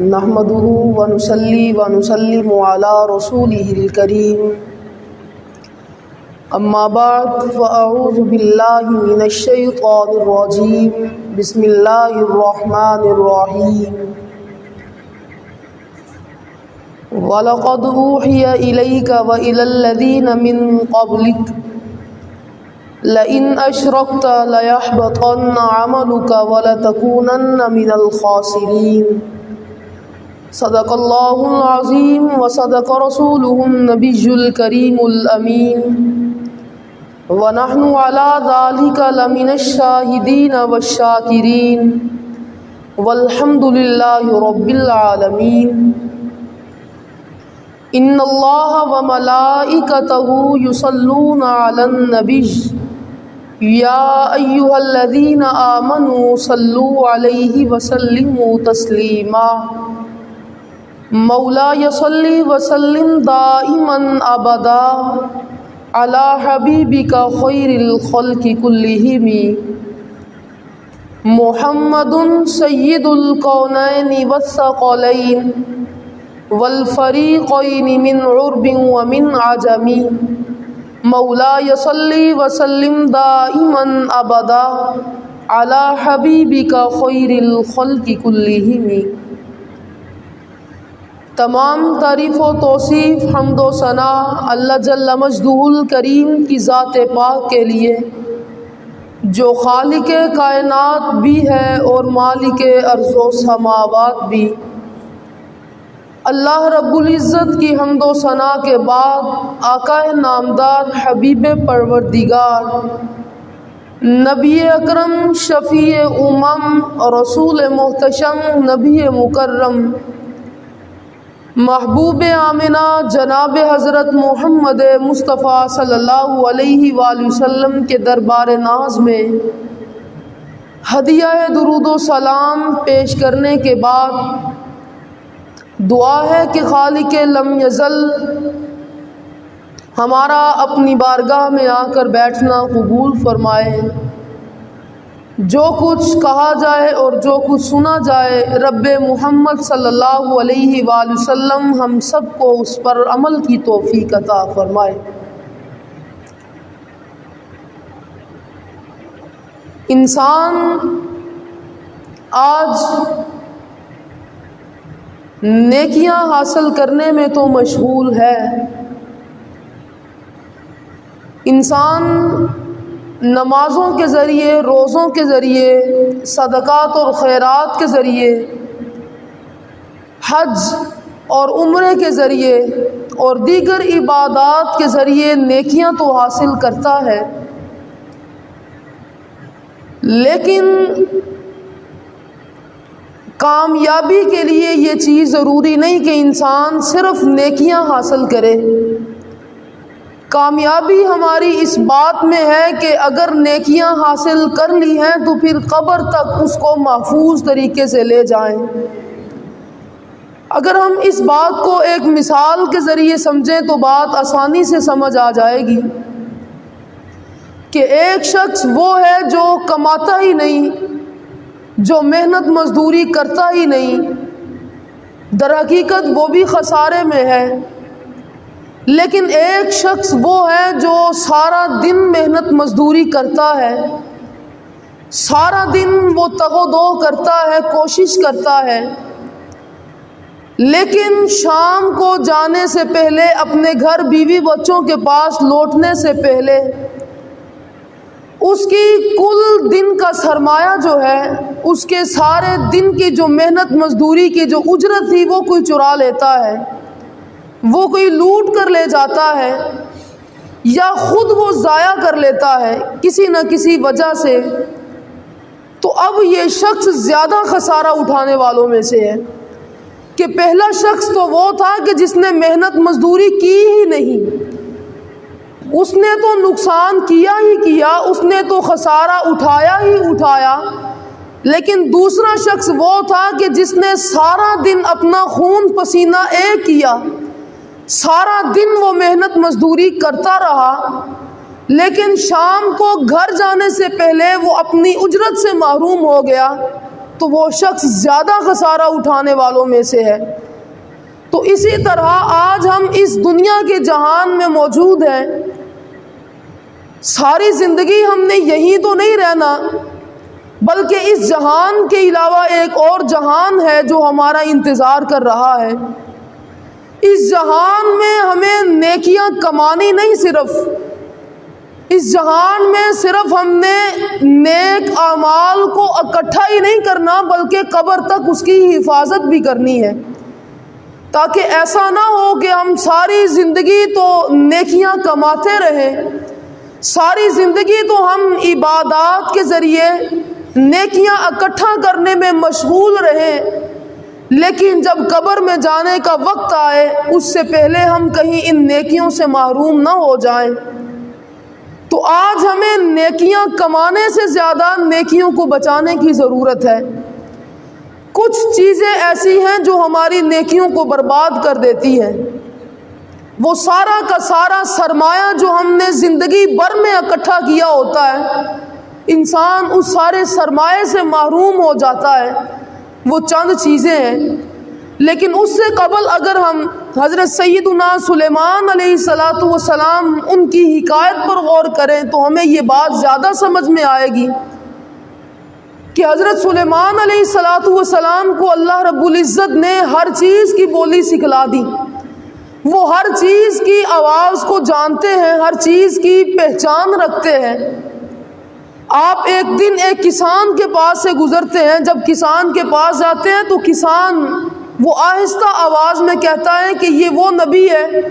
نحمده ونصلي ونسلم على رسوله الكريم اما بعد فاعوذ بالله من الشيطان الرجيم بسم الله الرحمن الرحيم وَلَقَدْ أُوحِيَ إِلَيْكَ وَإِلَى الَّذِينَ مِن قَبْلِكَ لَئِنْ أَشْرَكْتَ لَيَحْبَطَنَّ عَمَلُكَ وَلَتَكُونَنَّ مِنَ الْخَاسِرِينَ صدق اللہ العظیم وصدق رسولہ النبی الکریم الامین ونحن علی ذلک لمن الشاہدین والشاکرین والحمد للہ رب العالمین ان اللہ وملائکتہ یصلون علی النبی یا ایہا الذین آمنوا صلوا علیہ وسلموا تسلیما مولاي صل وسلم دائما ابدا على حبيبك خير الخلق كلهم محمد سيد الكونين والثقلين والفريقين من عرب ومن عجم مولاي صل وسلم دائما ابدا على حبيبك خير الخلق كلهم تمام تعریف و توصیف حمد و ثنا اللہ جل مجدہ الکریم کی ذات پاک کے لیے جو خالق کائنات بھی ہے اور مالک ارض و سماوات بھی۔ اللہ رب العزت کی حمد و ثنا کے بعد آقا نامدار حبیب پروردگار نبی اکرم شفیع امم رسول محتشم نبی مکرم محبوب آمنہ جناب حضرت محمد مصطفیٰ صلی اللہ علیہ وآلہ وسلم کے دربار ناز میں ہدیہ درود و سلام پیش کرنے کے بعد دعا ہے کہ خالق لم یزل ہمارا اپنی بارگاہ میں آ کر بیٹھنا قبول فرمائے۔ جو کچھ کہا جائے اور جو کچھ سنا جائے رب محمد صلی اللہ علیہ وآلہ وسلم ہم سب کو اس پر عمل کی توفیق عطا فرمائے۔ انسان آج نیکیاں حاصل کرنے میں تو مشغول ہے، انسان نمازوں کے ذریعے، روزوں کے ذریعے، صدقات اور خیرات کے ذریعے، حج اور عمرے کے ذریعے اور دیگر عبادات کے ذریعے نیکیاں تو حاصل کرتا ہے، لیکن کامیابی کے لیے یہ چیز ضروری نہیں کہ انسان صرف نیکیاں حاصل کرے۔ کامیابی ہماری اس بات میں ہے کہ اگر نیکیاں حاصل کر لی ہیں تو پھر قبر تک اس کو محفوظ طریقے سے لے جائیں۔ اگر ہم اس بات کو ایک مثال کے ذریعے سمجھیں تو بات آسانی سے سمجھ آ جائے گی کہ ایک شخص وہ ہے جو کماتا ہی نہیں، جو محنت مزدوری کرتا ہی نہیں، در حقیقت وہ بھی خسارے میں ہے، لیکن ایک شخص وہ ہے جو سارا دن محنت مزدوری کرتا ہے، سارا دن وہ تگ و دو کرتا ہے، کوشش کرتا ہے، لیکن شام کو جانے سے پہلے اپنے گھر بیوی بچوں کے پاس لوٹنے سے پہلے اس کی کل دن کا سرمایہ جو ہے، اس کے سارے دن کی جو محنت مزدوری کی جو اجرت تھی وہ کوئی چرا لیتا ہے، وہ کوئی لوٹ کر لے جاتا ہے، یا خود وہ ضائع کر لیتا ہے کسی نہ کسی وجہ سے۔ تو اب یہ شخص زیادہ خسارہ اٹھانے والوں میں سے ہے کہ پہلا شخص تو وہ تھا کہ جس نے محنت مزدوری کی ہی نہیں، اس نے تو نقصان کیا ہی کیا، اس نے تو خسارہ اٹھایا ہی اٹھایا، لیکن دوسرا شخص وہ تھا کہ جس نے سارا دن اپنا خون پسینہ ایک کیا، سارا دن وہ محنت مزدوری کرتا رہا، لیکن شام کو گھر جانے سے پہلے وہ اپنی اجرت سے محروم ہو گیا، تو وہ شخص زیادہ خسارہ اٹھانے والوں میں سے ہے۔ تو اسی طرح آج ہم اس دنیا کے جہان میں موجود ہیں، ساری زندگی ہم نے یہی تو نہیں رہنا، بلکہ اس جہان کے علاوہ ایک اور جہان ہے جو ہمارا انتظار کر رہا ہے۔ اس جہان میں ہمیں نیکیاں کمانی نہیں، صرف اس جہان میں صرف ہم نے نیک اعمال کو اکٹھا ہی نہیں کرنا، بلکہ قبر تک اس کی حفاظت بھی کرنی ہے، تاکہ ایسا نہ ہو کہ ہم ساری زندگی تو نیکیاں کماتے رہیں، ساری زندگی تو ہم عبادات کے ذریعے نیکیاں اکٹھا کرنے میں مشغول رہیں، لیکن جب قبر میں جانے کا وقت آئے اس سے پہلے ہم کہیں ان نیکیوں سے محروم نہ ہو جائیں۔ تو آج ہمیں نیکیاں کمانے سے زیادہ نیکیوں کو بچانے کی ضرورت ہے۔ کچھ چیزیں ایسی ہیں جو ہماری نیکیوں کو برباد کر دیتی ہیں، وہ سارا کا سارا سرمایہ جو ہم نے زندگی بھر میں اکٹھا کیا ہوتا ہے، انسان اس سارے سرمایہ سے محروم ہو جاتا ہے۔ وہ چند چیزیں ہیں، لیکن اس سے قبل اگر ہم حضرت سیدنا سلیمان علیہ السلام ان کی حکایت پر غور کریں تو ہمیں یہ بات زیادہ سمجھ میں آئے گی کہ حضرت سلیمان علیہ السلام کو اللہ رب العزت نے ہر چیز کی بولی سکھلا دی، وہ ہر چیز کی آواز کو جانتے ہیں، ہر چیز کی پہچان رکھتے ہیں۔ آپ ایک دن ایک کسان کے پاس سے گزرتے ہیں، جب کسان کے پاس جاتے ہیں تو کسان وہ آہستہ آواز میں کہتا ہے کہ یہ وہ نبی ہے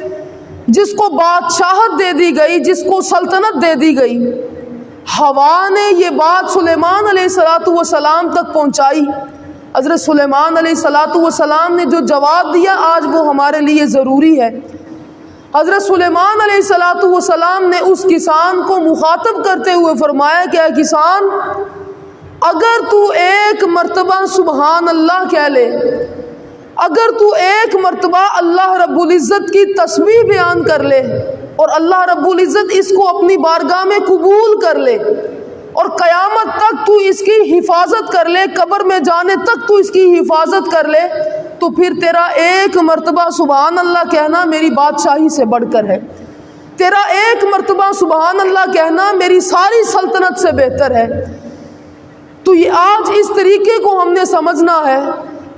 جس کو بادشاہت دے دی گئی، جس کو سلطنت دے دی گئی۔ ہوا نے یہ بات سلیمان علیہ السلام تک پہنچائی۔ حضرت سلیمان علیہ السلام نے جو جواب دیا آج وہ ہمارے لیے ضروری ہے۔ حضرت سلیمان علیہ السلام نے اس کسان کو مخاطب کرتے ہوئے فرمایا کہ اے کسان، اگر تو ایک مرتبہ سبحان اللہ کہہ لے، اگر تو ایک مرتبہ اللہ رب العزت کی تسبیح بیان کر لے اور اللہ رب العزت اس کو اپنی بارگاہ میں قبول کر لے اور قیامت تک تو اس کی حفاظت کر لے، قبر میں جانے تک تو اس کی حفاظت کر لے، تو پھر تیرا ایک مرتبہ سبحان اللہ کہنا میری بادشاہی سے بڑھ کر ہے، تیرا ایک مرتبہ سبحان اللہ کہنا میری ساری سلطنت سے بہتر ہے۔ تو یہ آج اس طریقے کو ہم نے سمجھنا ہے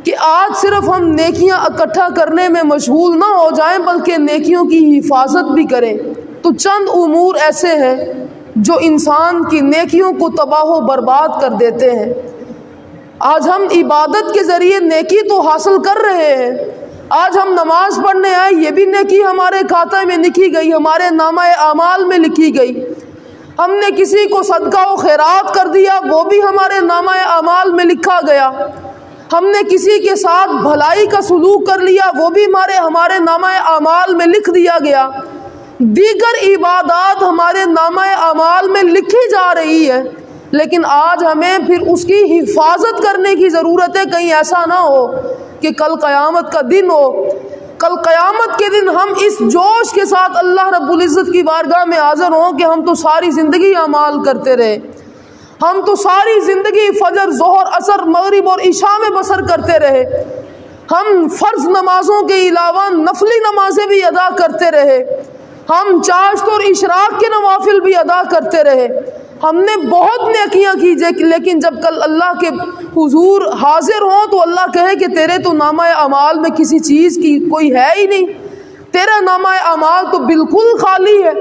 کہ آج صرف ہم نیکیاں اکٹھا کرنے میں مشغول نہ ہو جائیں بلکہ نیکیوں کی حفاظت بھی کریں۔ تو چند امور ایسے ہیں جو انسان کی نیکیوں کو تباہ و برباد کر دیتے ہیں۔ آج ہم عبادت کے ذریعے نیکی تو حاصل کر رہے ہیں، آج ہم نماز پڑھنے آئے یہ بھی نیکی ہمارے کھاتے میں لکھی گئی، ہمارے نامہ اعمال میں لکھی گئی۔ ہم نے کسی کو صدقہ و خیرات کر دیا وہ بھی ہمارے نامہ اعمال میں لکھا گیا۔ ہم نے کسی کے ساتھ بھلائی کا سلوک کر لیا وہ بھی ہمارے نامہ اعمال میں لکھ دیا گیا۔ دیگر عبادات ہمارے نامہ اعمال میں لکھی جا رہی ہے، لیکن آج ہمیں پھر اس کی حفاظت کرنے کی ضرورت ہے، کہیں ایسا نہ ہو کہ کل قیامت کا دن ہو، کل قیامت کے دن ہم اس جوش کے ساتھ اللہ رب العزت کی بارگاہ میں حاضر ہوں کہ ہم تو ساری زندگی اعمال کرتے رہے، ہم تو ساری زندگی فجر، ظہر، عصر، مغرب اور عشاء میں بسر کرتے رہے، ہم فرض نمازوں کے علاوہ نفلی نمازیں بھی ادا کرتے رہے، ہم چاشت اور اشراق کے نوافل بھی ادا کرتے رہے، ہم نے بہت نیکیاں کی، لیکن جب کل اللہ کے حضور حاضر ہوں تو اللہ کہے کہ تیرے تو نامہ اعمال میں کسی چیز کی کوئی ہے ہی نہیں، تیرا نامہ اعمال تو بالکل خالی ہے،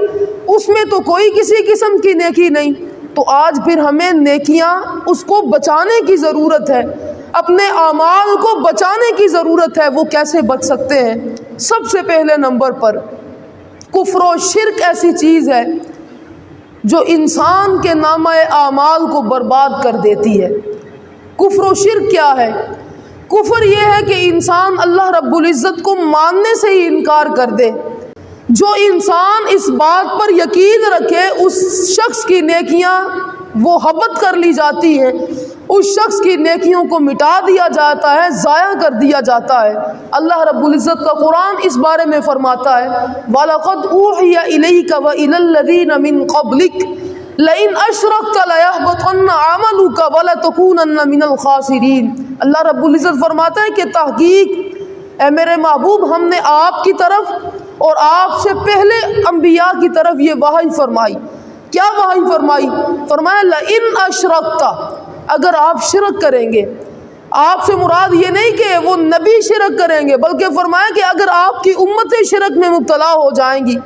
اس میں تو کوئی کسی قسم کی نیکی نہیں۔ تو آج پھر ہمیں نیکیاں اس کو بچانے کی ضرورت ہے، اپنے اعمال کو بچانے کی ضرورت ہے۔ وہ کیسے بچ سکتے ہیں؟ سب سے پہلے نمبر پر کفر و شرک ایسی چیز ہے جو انسان کے نامہ اعمال کو برباد کر دیتی ہے۔ کفر و شرک کیا ہے؟ کفر یہ ہے کہ انسان اللہ رب العزت کو ماننے سے ہی انکار کر دے۔ جو انسان اس بات پر یقین رکھے اس شخص کی نیکیاں وہ حبت کر لی جاتی ہیں، اس شخص کی نیکیوں کو مٹا دیا جاتا ہے، ضائع کر دیا جاتا ہے۔ اللہ رب العزت کا قرآن اس بارے میں فرماتا ہے وَلَقَدْ أُوحِيَ إِلَيْكَ وَإِلَى الَّذِينَ مِن قَبْلِكَ لئن اشرکت لیحبطن عملک ولتکونن من الخاسرین۔ اللہ رب العزت فرماتا ہے کہ تحقیق اے میرے محبوب ہم نے آپ کی طرف اور آپ سے پہلے انبیاء کی طرف یہ وحی فرمائی۔ کیا وحی فرمائی؟ فرمایا لئن اشرکت، اگر آپ شرک کریں گے۔ آپ سے مراد یہ نہیں کہ وہ نبی شرک کریں گے، بلکہ فرمایا کہ اگر آپ کی امتیں شرک میں مبتلا ہو جائیں گی،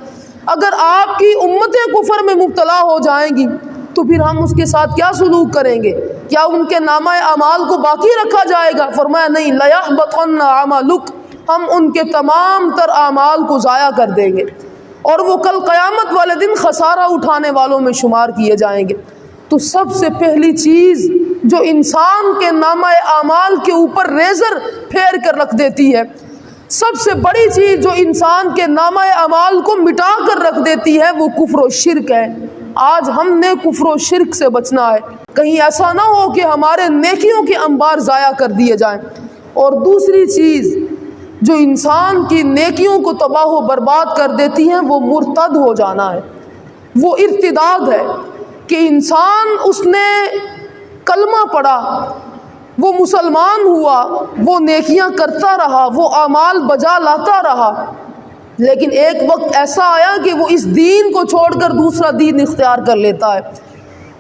اگر آپ کی امتیں کفر میں مبتلا ہو جائیں گی تو پھر ہم اس کے ساتھ کیا سلوک کریں گے؟ کیا ان کے نامہ اعمال کو باقی رکھا جائے گا؟ فرمایا نہیں، لیحبطن عملک، ہم ان کے تمام تر اعمال کو ضائع کر دیں گے اور وہ کل قیامت والے دن خسارہ اٹھانے والوں میں شمار کیے جائیں گے۔ تو سب سے پہلی چیز جو انسان کے نامہ اعمال کے اوپر ریزر پھیر کر رکھ دیتی ہے، سب سے بڑی چیز جو انسان کے نامہ اعمال کو مٹا کر رکھ دیتی ہے، وہ کفر و شرک ہے۔ آج ہم نے کفر و شرک سے بچنا ہے، کہیں ایسا نہ ہو کہ ہمارے نیکیوں کے انبار ضائع کر دیے جائیں۔ اور دوسری چیز جو انسان کی نیکیوں کو تباہ و برباد کر دیتی ہے، وہ مرتد ہو جانا ہے، وہ ارتداد ہے کہ انسان اس نے کلمہ پڑھا، وہ مسلمان ہوا، وہ نیکیاں کرتا رہا، وہ اعمال بجا لاتا رہا، لیکن ایک وقت ایسا آیا کہ وہ اس دین کو چھوڑ کر دوسرا دین اختیار کر لیتا ہے،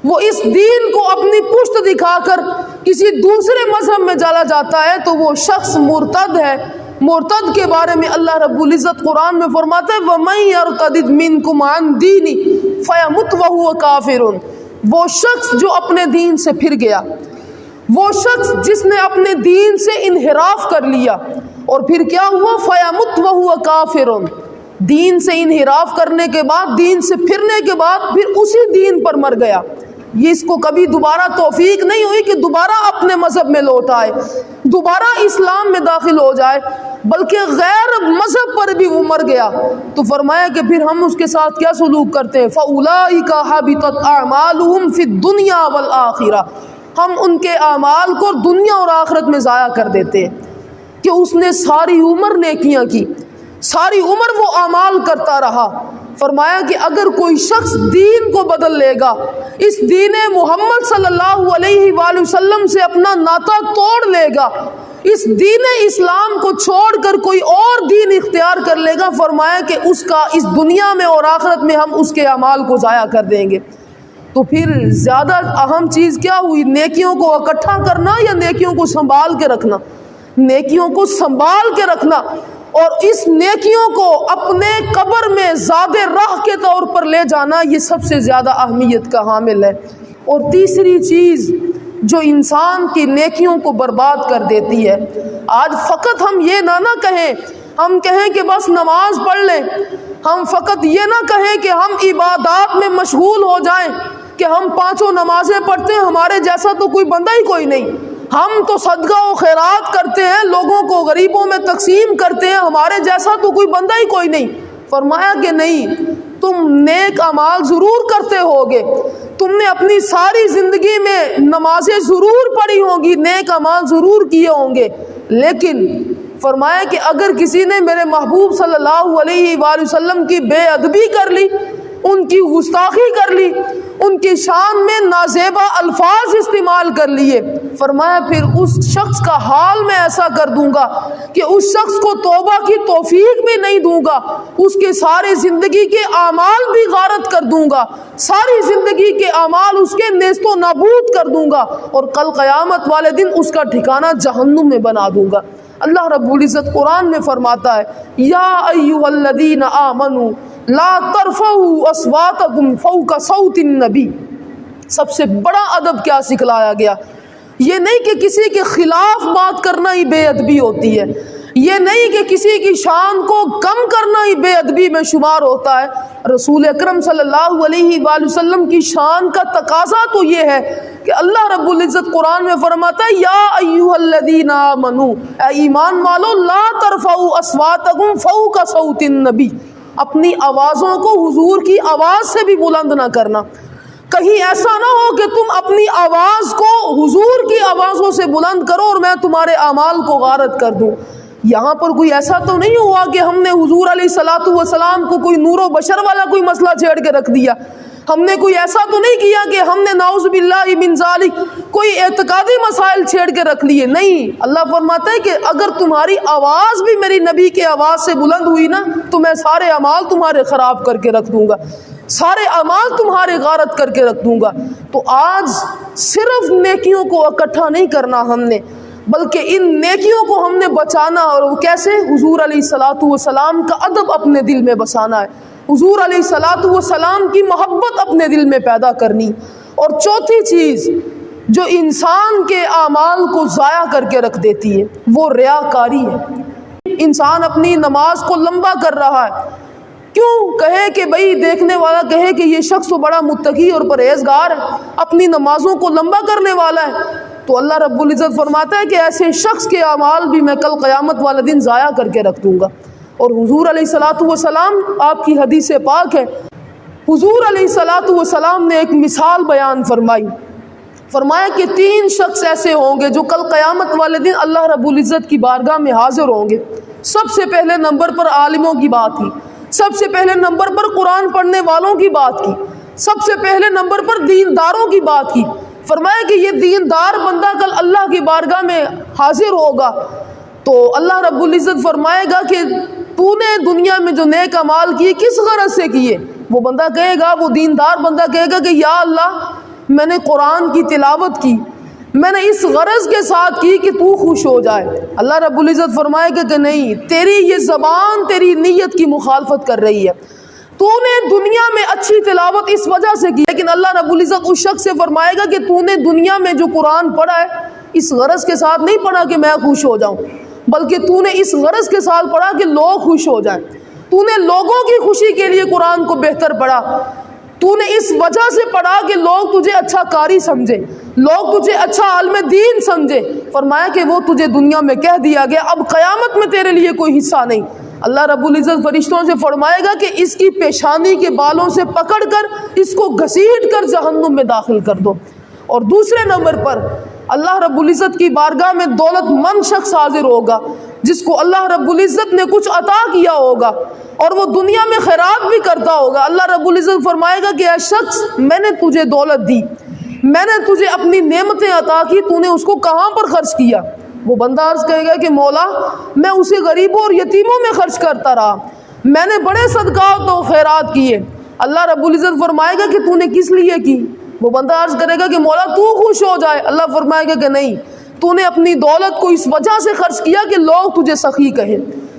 وہ اس دین کو اپنی پشت دکھا کر کسی دوسرے مذہب میں چلا جاتا ہے، تو وہ شخص مرتد ہے۔ مرتد کے بارے میں اللہ رب العزت قرآن میں فرماتا ہے وَمَن يَرْتَدِدْ مِنْكُمْ عَنْ دِينِهِ فَيَمُتْ وَهُوَ كَافِرٌ، وہ شخص جو اپنے دین سے پھر گیا، وہ شخص جس نے اپنے دین سے انحراف کر لیا اور پھر کیا ہوا؟ فَيَمُتْ وَهُوَ كَافِرٌ، دین سے انحراف کرنے کے بعد، دین سے پھرنے کے بعد پھر اسی دین پر مر گیا۔ یہ اس کو کبھی دوبارہ توفیق نہیں ہوئی کہ دوبارہ اپنے مذہب میں لوٹ آئے، دوبارہ اسلام میں داخل ہو جائے، بلکہ غیر مذہب پر بھی وہ مر گیا۔ تو فرمایا کہ پھر ہم اس کے ساتھ کیا سلوک کرتے ہیں؟ فَأُولَئِكَ حَبِطَتْ أَعْمَالُهُمْ فِي الدُّنْيَا وَالْآخِرَةِ، ہم ان کے اعمال کو دنیا اور آخرت میں ضائع کر دیتے ہیں کہ اس نے ساری عمر نیکیاں کی، ساری عمر وہ اعمال کرتا رہا۔ فرمایا کہ اگر کوئی شخص دین کو بدل لے گا، اس دین محمد صلی اللہ علیہ وآلہ وسلم سے اپنا ناطہ توڑ لے گا، اس دین اسلام کو چھوڑ کر کوئی اور دین اختیار کر لے گا، فرمایا کہ اس کا اس دنیا میں اور آخرت میں ہم اس کے اعمال کو ضائع کر دیں گے۔ تو پھر زیادہ اہم چیز کیا ہوئی؟ نیکیوں کو اکٹھا کرنا یا نیکیوں کو سنبھال کے رکھنا؟ نیکیوں کو سنبھال کے رکھنا اور اس نیکیوں کو اپنے قبر میں زاد راہ کے طور پر لے جانا، یہ سب سے زیادہ اہمیت کا حامل ہے۔ اور تیسری چیز جو انسان کی نیکیوں کو برباد کر دیتی ہے، آج فقط ہم یہ نہ کہیں، ہم کہیں کہ بس نماز پڑھ لیں، ہم فقط یہ نہ کہیں کہ ہم عبادات میں مشغول ہو جائیں کہ ہم 5 نمازیں پڑھتے ہیں، ہمارے جیسا تو کوئی بندہ ہی کوئی نہیں، ہم تو صدقہ و خیرات کرتے ہیں، لوگوں کو غریبوں میں تقسیم کرتے ہیں، ہمارے جیسا تو کوئی بندہ ہی کوئی نہیں۔ فرمایا کہ نہیں، تم نیک اعمال ضرور کرتے ہوگے، تم نے اپنی ساری زندگی میں نمازیں ضرور پڑھی ہوں گی، نیک اعمال ضرور کیے ہوں گے، لیکن فرمایا کہ اگر کسی نے میرے محبوب صلی اللہ علیہ وآلہ وسلم کی بے ادبی کر لی، ان کی گستاخی کر لی، ان کی شان میں نازیبا الفاظ استعمال کر لیے، فرمایا پھر اس شخص کا حال میں ایسا کر دوں گا کہ اس شخص کو توبہ کی توفیق بھی نہیں دوں گا، اس کے سارے زندگی کے اعمال بھی غارت کر دوں گا، ساری زندگی کے اعمال اس کے نیست و نابود کر دوں گا، اور کل قیامت والے دن اس کا ٹھکانہ جہنم میں بنا دوں گا۔ اللہ رب العزت قرآن میں فرماتا ہے یا ایھا الذین آمنوا لا ترفعوا اصواتکم فوق صوت النبی۔ سب سے بڑا ادب کیا سکھلایا گیا؟ یہ نہیں کہ کسی کے خلاف بات کرنا ہی بے ادبی ہوتی ہے، یہ نہیں کہ کسی کی شان کو کم کرنا ہی بے ادبی میں شمار ہوتا ہے۔ رسول اکرم صلی اللہ علیہ وآلہ وسلم کی شان کا تقاضا تو یہ ہے کہ اللہ رب العزت قرآن میں فرماتا ہے یا ایھا الذین آمنوا، اے ایمان والو، لا ترفعوا اصواتکم فوق صوت النبی، اپنی آوازوں کو حضور کی آواز سے بھی بلند نہ کرنا۔ کہیں ایسا نہ ہو کہ تم اپنی آواز کو حضور کی آوازوں سے بلند کرو اور میں تمہارے اعمال کو غارت کر دوں۔ یہاں پر کوئی ایسا تو نہیں ہوا کہ ہم نے حضور علیہ الصلوۃ والسلام کو کوئی نور و بشر والا کوئی مسئلہ چھیڑ کے رکھ دیا، ہم نے کوئی ایسا تو نہیں کیا کہ ہم نے نعوذ باللہ من ذالک کوئی اعتقادی مسائل چھیڑ کے رکھ لیے، نہیں۔ اللہ فرماتا ہے کہ اگر تمہاری آواز بھی میری نبی کے آواز سے بلند ہوئی نا تو میں سارے اعمال تمہارے خراب کر کے رکھ دوں گا، سارے اعمال تمہارے غارت کر کے رکھ دوں گا۔ تو آج صرف نیکیوں کو اکٹھا نہیں کرنا ہم نے، بلکہ ان نیکیوں کو ہم نے بچانا، اور وہ کیسے؟ حضور علیہ الصلاۃ والسلام کا ادب اپنے دل میں بسانا ہے، حضور علیہ الصلاۃ والسلام کی محبت اپنے دل میں پیدا کرنی۔ اور چوتھی چیز جو انسان کے اعمال کو ضائع کر کے رکھ دیتی ہے وہ ریاکاری ہے۔ انسان اپنی نماز کو لمبا کر رہا ہے، کیوں؟ کہے کہ بھئی دیکھنے والا کہے کہ یہ شخص تو بڑا متقی اور پرہیزگار ہے، اپنی نمازوں کو لمبا کرنے والا ہے، تو اللہ رب العزت فرماتا ہے کہ ایسے شخص کے اعمال بھی میں کل قیامت والے دن ضائع کر کے رکھ دوں گا۔ اور حضور علیہ الصلاۃ والسلام، آپ کی حدیث پاک ہے، حضور علیہ الصلاۃ والسلام نے ایک مثال بیان فرمائی، فرمایا کہ 3 شخص ایسے ہوں گے جو کل قیامت والے دن اللہ رب العزت کی بارگاہ میں حاضر ہوں گے۔ سب سے پہلے نمبر پر عالموں کی بات کی، سب سے پہلے نمبر پر قرآن پڑھنے والوں کی بات کی، سب سے پہلے نمبر پر دینداروں کی بات کی۔ فرمایا کہ یہ دیندار بندہ کل اللہ کی بارگاہ میں حاضر ہوگا تو اللہ رب العزت فرمائے گا کہ تو نے دنیا میں جو نیک اعمال کیے کس غرض سے کیے؟ وہ بندہ کہے گا، وہ دیندار بندہ کہے گا کہ یا اللہ میں نے قرآن کی تلاوت کی، میں نے اس غرض کے ساتھ کی کہ تو خوش ہو جائے۔ اللہ رب العزت فرمائے گا کہ نہیں، تیری یہ زبان تیری نیت کی مخالفت کر رہی ہے، تو نے دنیا میں اچھی تلاوت اس وجہ سے کی، لیکن اللہ رب العزت اس شخص سے فرمائے گا کہ تو نے دنیا میں جو قرآن پڑھا ہے اس غرض کے ساتھ نہیں پڑھا کہ میں خوش ہو جاؤں، بلکہ تو نے اس غرض کے ساتھ پڑھا کہ لوگ خوش ہو جائیں، تو نے لوگوں کی خوشی کے لیے قرآن کو بہتر پڑھا، تو نے اس وجہ سے پڑھا کہ لوگ تجھے اچھا قاری سمجھے، لوگ تجھے اچھا عالم دین سمجھے۔ فرمایا کہ وہ تجھے دنیا میں کہہ دیا گیا، اب قیامت میں تیرے لیے کوئی حصہ نہیں۔ اللہ رب العزت فرشتوں سے فرمائے گا کہ اس کی پیشانی کے بالوں سے پکڑ کر اس کو گھسیٹ کر جہنم میں داخل کر دو۔ اور دوسرے نمبر پر اللہ رب العزت کی بارگاہ میں دولت مند شخص حاضر ہوگا جس کو اللہ رب العزت نے کچھ عطا کیا ہوگا اور وہ دنیا میں خیرات بھی کرتا ہوگا۔ اللہ رب العزت فرمائے گا کہ اے شخص، میں نے تجھے دولت دی، میں نے تجھے اپنی نعمتیں عطا کی، تو نے اس کو کہاں پر خرچ کیا؟ وہ بندہ عرض کہے گا کہ مولا میں اسے غریبوں اور یتیموں میں خرچ کرتا رہا، میں نے بڑے صدقات و خیرات کیے۔ اللہ رب العزت فرمائے گا کہ تو نے کس لیے کی؟ وہ بندہ عرض کرے گا کہ مولا تو خوش ہو جائے۔ اللہ فرمائے گا کہ نہیں، تو نے اپنی دولت کو اس وجہ سے خرچ کیا کہ لوگ تجھے سخی کہیں،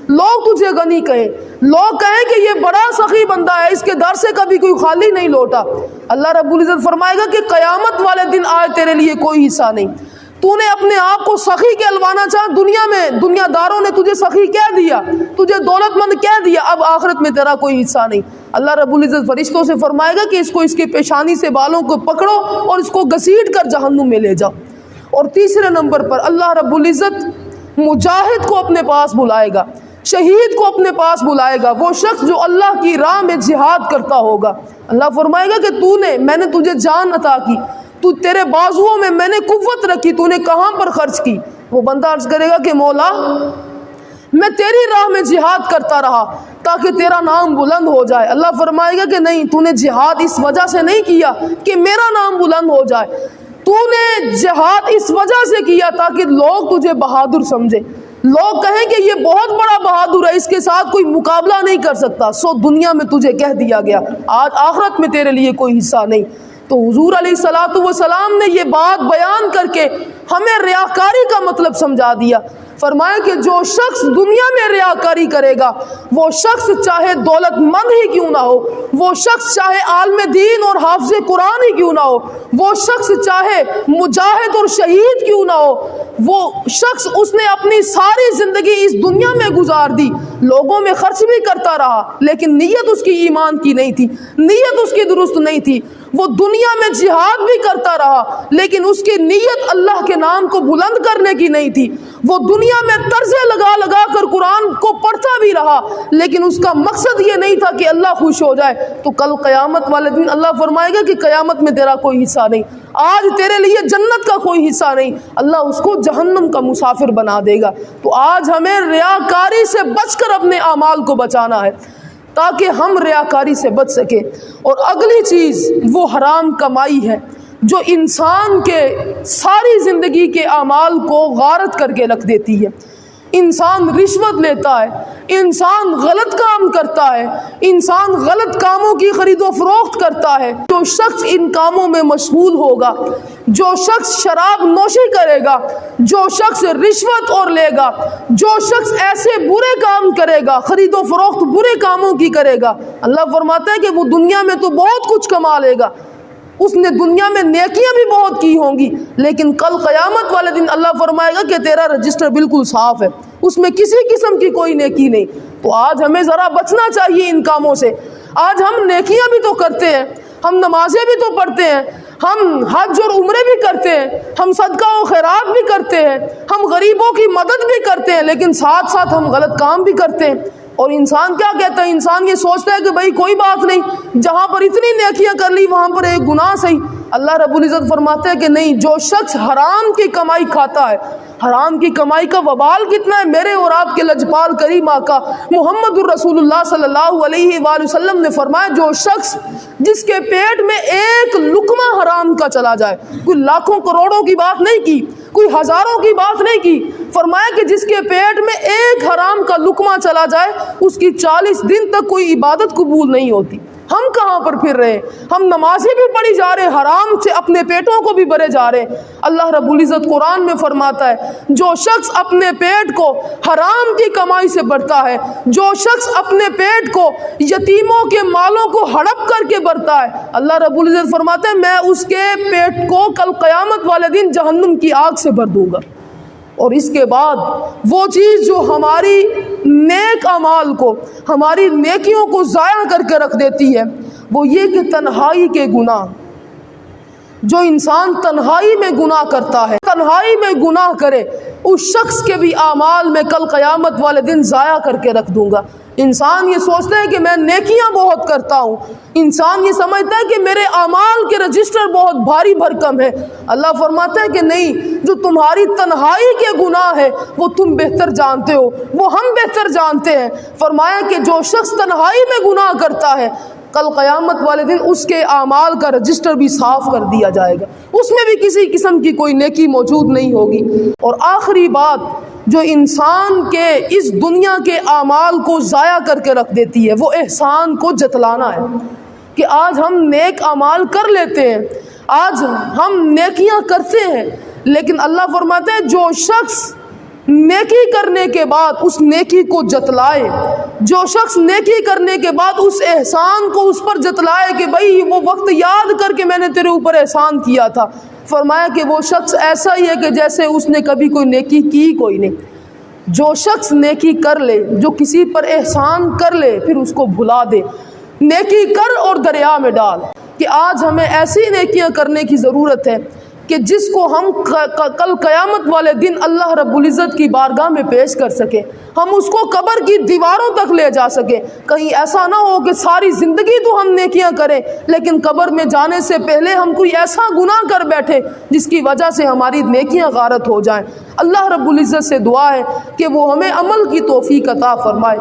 لوگ تجھے غنی کہیں، لوگ کہیں کہ یہ بڑا سخی بندہ ہے، اس کے در سے کبھی کوئی خالی نہیں لوٹا۔ اللہ رب العزت فرمائے گا کہ قیامت والے دن آج تیرے لیے کوئی حصہ نہیں، تو نے اپنے آپ کو سخی کہلوانا چاہ، دنیا میں دنیا داروں نے تجھے سخی کہہ دیا، تجھے دولت مند کہہ دیا، اب آخرت میں تیرا کوئی حصہ نہیں۔ اللہ رب العزت فرشتوں سے فرمائے گا کہ اس کو اس کی پیشانی سے بالوں کو پکڑو اور اس کو گھسیٹ کر جہنم میں لے جاؤ۔ اور تیسرے نمبر پر اللہ رب العزت مجاہد کو اپنے پاس بلائے گا، شہید کو اپنے پاس بلائے گا، وہ شخص جو اللہ کی راہ میں جہاد کرتا ہوگا۔ اللہ فرمائے گا کہ میں نے تجھے جان عطا کی، تیرے بازوؤں میں نے قوت رکھی، تو نے کہاں پر خرچ کی؟ وہ بندہ عرض کرے گا کہ مولا میں تیری راہ میں جہاد کرتا رہا تاکہ تیرا نام بلند ہو جائے۔ اللہ فرمائے گا کہ نہیں، تو نے جہاد اس وجہ سے نہیں کیا کہ میرا نام بلند ہو جائے، تو نے جہاد اس وجہ سے کیا تاکہ لوگ تجھے بہادر سمجھے، لوگ کہیں کہ یہ بہت بڑا بہادر ہے، اس کے ساتھ کوئی مقابلہ نہیں کر سکتا، سو دنیا میں تجھے کہہ دیا گیا، آج آخرت میں تیرے لیے کوئی حصہ نہیں۔ تو حضور علیہ الصلاۃ والسلام نے یہ بات بیان کر کے ہمیں ریاکاری کا مطلب سمجھا دیا۔ فرمایا کہ جو شخص دنیا میں ریاکاری کرے گا، وہ شخص چاہے دولت مند ہی کیوں نہ ہو، وہ شخص چاہے عالم دین اور حافظ قرآن ہی کیوں نہ ہو، وہ شخص چاہے مجاہد اور شہید کیوں نہ ہو، وہ شخص اس نے اپنی ساری زندگی اس دنیا میں گزار دی، لوگوں میں خرچ بھی کرتا رہا، لیکن نیت اس کی ایمان کی نہیں تھی، نیت اس کی درست نہیں تھی، وہ دنیا میں جہاد بھی کرتا رہا لیکن اس کی نیت اللہ کے نام کو بلند کرنے کی نہیں تھی، وہ دنیا میں طرزے لگا لگا کر قرآن کو پڑھتا بھی رہا لیکن اس کا مقصد یہ نہیں تھا کہ اللہ خوش ہو جائے، تو کل قیامت والے دن اللہ فرمائے گا کہ قیامت میں تیرا کوئی حصہ نہیں، آج تیرے لیے جنت کا کوئی حصہ نہیں، اللہ اس کو جہنم کا مسافر بنا دے گا۔ تو آج ہمیں ریاکاری سے بچ کر اپنے اعمال کو بچانا ہے۔ تاکہ ہم ریاکاری سے بچ سکیں۔ اور اگلی چیز وہ حرام کمائی ہے جو انسان کے ساری زندگی کے اعمال کو غارت کر کے رکھ دیتی ہے۔ انسان رشوت لیتا ہے، انسان غلط کام کرتا ہے، انسان غلط کاموں کی خرید و فروخت کرتا ہے۔ جو شخص ان کاموں میں مشغول ہوگا، جو شخص شراب نوشی کرے گا، جو شخص رشوت اور لے گا، جو شخص ایسے برے کام کرے گا، خرید و فروخت برے کاموں کی کرے گا، اللہ فرماتا ہے کہ وہ دنیا میں تو بہت کچھ کما لے گا، اس نے دنیا میں نیکیاں بھی بہت کی ہوں گی، لیکن کل قیامت والے دن اللہ فرمائے گا کہ تیرا رجسٹر بالکل صاف ہے، اس میں کسی قسم کی کوئی نیکی نہیں۔ تو آج ہمیں ذرا بچنا چاہیے ان کاموں سے۔ آج ہم نیکیاں بھی تو کرتے ہیں، ہم نمازیں بھی تو پڑھتے ہیں، ہم حج اور عمرے بھی کرتے ہیں، ہم صدقہ و خیرات بھی کرتے ہیں، ہم غریبوں کی مدد بھی کرتے ہیں، لیکن ساتھ ساتھ ہم غلط کام بھی کرتے ہیں۔ اور انسان کیا کہتا ہے؟ انسان یہ سوچتا ہے کہ بھائی کوئی بات نہیں، جہاں پر اتنی نیکیاں کر لی وہاں پر ایک گناہ صحیح۔ اللہ رب العزت فرماتے ہیں کہ نہیں، جو شخص حرام کی کمائی کھاتا ہے، حرام کی کمائی کا وبال کتنا ہے۔ میرے اور آپ کے لجپال کریم آقا محمد الرسول اللہ صلی اللہ علیہ وآلہ وسلم نے فرمایا، جو شخص جس کے پیٹ میں ایک لقمہ حرام کا چلا جائے، کوئی لاکھوں کروڑوں کی بات نہیں کی، کوئی ہزاروں کی بات نہیں کی، فرمایا کہ جس کے پیٹ میں ایک حرام کا لقمہ چلا جائے اس کی 40 دن تک کوئی عبادت قبول نہیں ہوتی۔ ہم کہاں پر پھر رہے ہیں؟ ہم نمازیں بھی پڑھی جا رہے ہیں، حرام سے اپنے پیٹوں کو بھی بھرے جا رہے ہیں۔ اللہ رب العزت قرآن میں فرماتا ہے، جو شخص اپنے پیٹ کو حرام کی کمائی سے بھرتا ہے، جو شخص اپنے پیٹ کو یتیموں کے مالوں کو ہڑپ کر کے بھرتا ہے، اللہ رب العزت فرماتا ہے میں اس کے پیٹ کو کل قیامت والے دن جہنم کی آگ سے بھر دوں گا۔ اور اس کے بعد وہ چیز جو ہماری نیک اعمال کو، ہماری نیکیوں کو ضائع کر کے رکھ دیتی ہے، وہ یہ کہ تنہائی کے گناہ۔ جو انسان تنہائی میں گناہ کرتا ہے، تنہائی میں گناہ کرے، اس شخص کے بھی اعمال میں کل قیامت والے دن ضائع کر کے رکھ دوں گا۔ انسان یہ سوچتا ہے کہ میں نیکیاں بہت کرتا ہوں، انسان یہ سمجھتا ہے کہ میرے اعمال کے رجسٹر بہت بھاری بھرکم ہے۔ اللہ فرماتا ہے کہ نہیں، جو تمہاری تنہائی کے گناہ ہے وہ تم بہتر جانتے ہو، وہ ہم بہتر جانتے ہیں۔ فرمایا کہ جو شخص تنہائی میں گناہ کرتا ہے، کل قیامت والے دن اس کے اعمال کا رجسٹر بھی صاف کر دیا جائے گا، اس میں بھی کسی قسم کی کوئی نیکی موجود نہیں ہوگی۔ اور آخری بات جو انسان کے اس دنیا کے اعمال کو ضائع کر کے رکھ دیتی ہے، وہ احسان کو جتلانا ہے۔ کہ آج ہم نیک اعمال کر لیتے ہیں، آج ہم نیکیاں کرتے ہیں، لیکن اللہ فرماتا ہے جو شخص نیکی کرنے کے بعد اس نیکی کو جتلائے، جو شخص نیکی کرنے کے بعد اس احسان کو اس پر جتلائے کہ بھائی وہ وقت یاد کر کے میں نے تیرے اوپر احسان کیا تھا، فرمایا کہ وہ شخص ایسا ہی ہے کہ جیسے اس نے کبھی کوئی نیکی کی کوئی نہیں۔ جو شخص نیکی کر لے، جو کسی پر احسان کر لے، پھر اس کو بھلا دے، نیکی کر اور دریا میں ڈال۔ کہ آج ہمیں ایسی نیکیاں کرنے کی ضرورت ہے کہ جس کو ہم کل قیامت والے دن اللہ رب العزت کی بارگاہ میں پیش کر سکیں، ہم اس کو قبر کی دیواروں تک لے جا سکیں۔ کہیں ایسا نہ ہو کہ ساری زندگی تو ہم نیکیاں کریں، لیکن قبر میں جانے سے پہلے ہم کوئی ایسا گناہ کر بیٹھے جس کی وجہ سے ہماری نیکیاں غارت ہو جائیں۔ اللہ رب العزت سے دعا ہے کہ وہ ہمیں عمل کی توفیق عطا فرمائے۔